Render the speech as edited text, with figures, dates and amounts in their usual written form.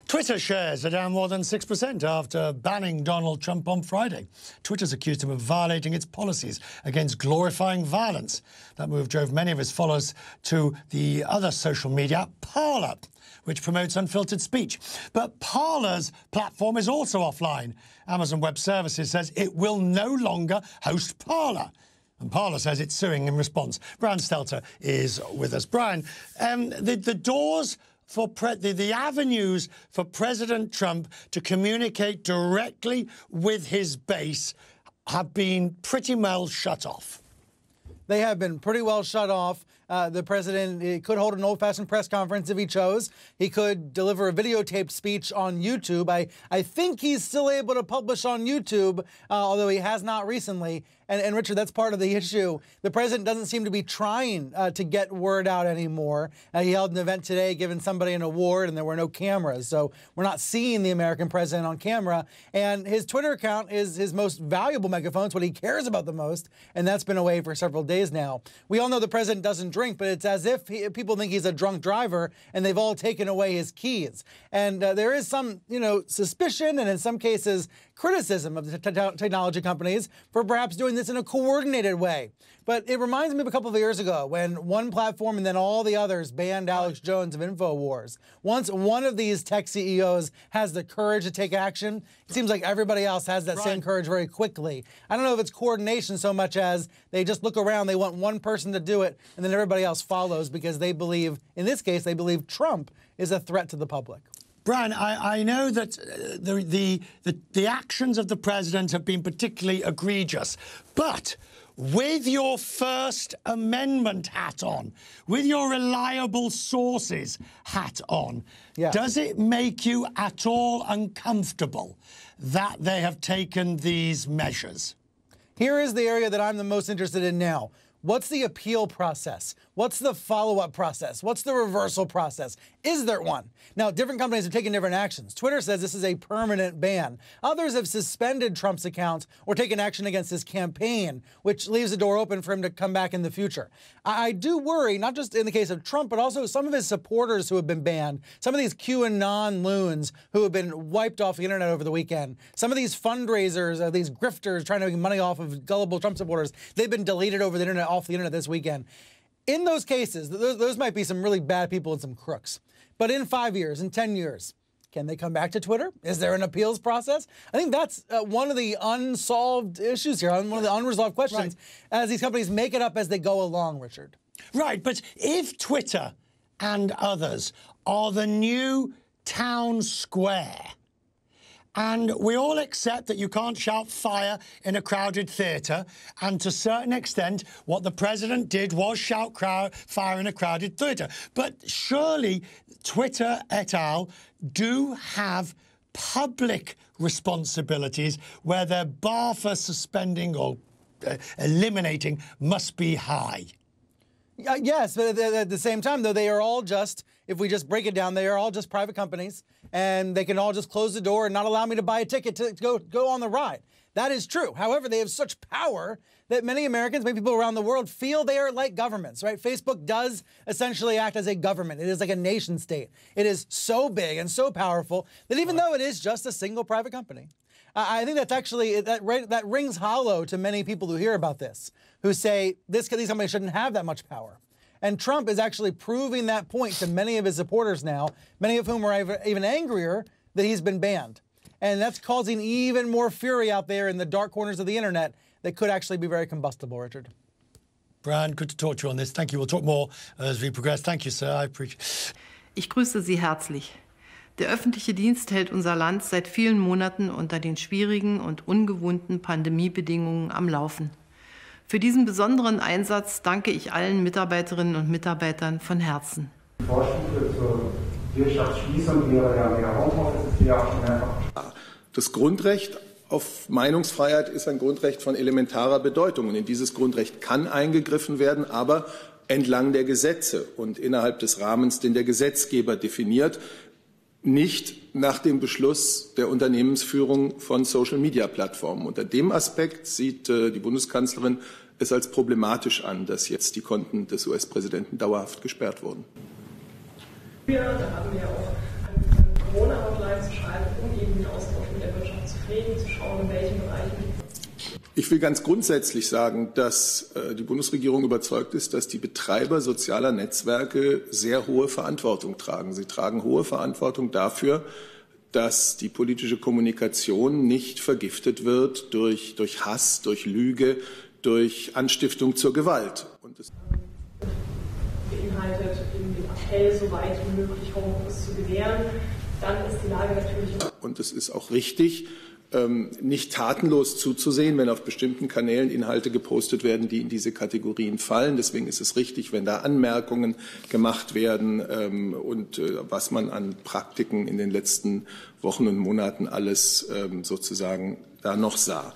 Twitter shares are down more than 6% after banning Donald Trump on Friday. Twitter's accused him of violating its policies against glorifying violence. That move drove many of his followers to the other social media app, Parler, which promotes unfiltered speech. But Parler's platform is also offline. Amazon Web Services says it will no longer host Parler. And Parler says it's suing in response. Brian Stelter is with us. Brian, the doors for the avenues for President Trump to communicate directly with his base have been pretty well shut off. They have been pretty well shut off. The president could hold an old-fashioned press conference if he chose. He could deliver a videotaped speech on YouTube. I think he's still able to publish on YouTube, although he has not recently. And Richard, that's part of the issue. The president doesn't seem to be trying to get word out anymore. He held an event today giving somebody an award, and there were no cameras. So we're not seeing the American president on camera. And his Twitter account is his most valuable megaphone. It's what he cares about the most. And that's been away for several days now. We all know the president doesn't drink, but it's as if people think he's a drunk driver, and they've all taken away his keys. And there is some, suspicion, and in some cases, criticism of the technology companies for perhaps doing this in a coordinated way. But it reminds me of a couple of years ago when one platform and then all the others banned Alex Jones of InfoWars. Once one of these tech CEOs has the courage to take action, it seems like everybody else has that same courage very quickly. I don't know if it's coordination so much as they just look around, they want one person to do it, and then everybody else follows because they believe, in this case, they believe Trump is a threat to the public. Brian, I know that the actions of the president have been particularly egregious, but with your First Amendment hat on, with your reliable sources hat on, does it make you at all uncomfortable that they have taken these measures? Here is the area that I'm the most interested in now. What's the appeal process? What's the follow-up process? What's the reversal process? Is there one? Now, different companies have taken different actions. Twitter says this is a permanent ban. Others have suspended Trump's account or taken action against his campaign, which leaves the door open for him to come back in the future. I do worry, not just in the case of Trump, but also some of his supporters who have been banned, some of these QAnon loons who have been wiped off the internet over the weekend, some of these fundraisers, these grifters trying to make money off of gullible Trump supporters, they've been deleted over the internet, off the internet this weekend. In those cases, those might be some really bad people and some crooks. But in 5 years, in 10 years, can they come back to Twitter? Is there an appeals process? I think that's one of the unsolved issues here, one of the unresolved questions, as these companies make it up as they go along, Richard. Right, but if Twitter and others are the new town square, and we all accept that you can't shout fire in a crowded theatre, and to a certain extent, what the president did was shout fire in a crowded theatre. But surely Twitter et al. Do have public responsibilities where their bar for suspending or eliminating must be high. Yes, but at the same time, though, they are all just, if we just break it down, they are all just private companies, and they can all just close the door and not allow me to buy a ticket to go on the ride. That is true. However, they have such power that many Americans, many people around the world, feel they are like governments, right? Facebook does essentially act as a government. It is like a nation state. It is so big and so powerful that even though it is just a single private company, I think that's actually, that rings hollow to many people who hear about this, who say these companies shouldn't have that much power. And Trump is actually proving that point to many of his supporters now, many of whom are even angrier that he's been banned. And that's causing even more fury out there in the dark corners of the internet that could actually be very combustible, Richard. Brian, good to talk to you on this. Thank you. We'll talk more as we progress. Thank you, sir. I appreciate it. Ich grüße Sie herzlich. Der öffentliche Dienst hält unser Land seit vielen Monaten unter den schwierigen und ungewohnten Pandemiebedingungen am Laufen. Für diesen besonderen Einsatz danke ich allen Mitarbeiterinnen und Mitarbeitern von Herzen. Die Vorstufe zur Wirtschaftsschließung wäre ja mehr Homeoffice, ist ja auch schon mehrfach. Das Grundrecht auf Meinungsfreiheit ist ein Grundrecht von elementarer Bedeutung. Und in dieses Grundrecht kann eingegriffen werden, aber entlang der Gesetze und innerhalb des Rahmens, den der Gesetzgeber definiert, nicht nach dem Beschluss der Unternehmensführung von Social-Media-Plattformen. Unter dem Aspekt sieht die Bundeskanzlerin es als problematisch an, dass jetzt die Konten des US-Präsidenten dauerhaft gesperrt wurden. Da haben wir auch einen Corona-Outline vertreten, zu schauen, in welchen Bereichen. Ich will ganz grundsätzlich sagen, dass die Bundesregierung überzeugt ist, dass die Betreiber sozialer Netzwerke sehr hohe Verantwortung tragen. Sie tragen hohe Verantwortung dafür, dass die politische Kommunikation nicht vergiftet wird durch Hass, durch Lüge, durch Anstiftung zur Gewalt. Und das beinhaltet eben den Appell, so weit wie möglich Homeoffice zu gewähren. Dann ist die Lage natürlich. Und es ist auch richtig, nicht tatenlos zuzusehen, wenn auf bestimmten Kanälen Inhalte gepostet werden, die in diese Kategorien fallen. Deswegen ist es richtig, wenn da Anmerkungen gemacht werden und was man an Praktiken in den letzten Wochen und Monaten alles sozusagen da noch sah.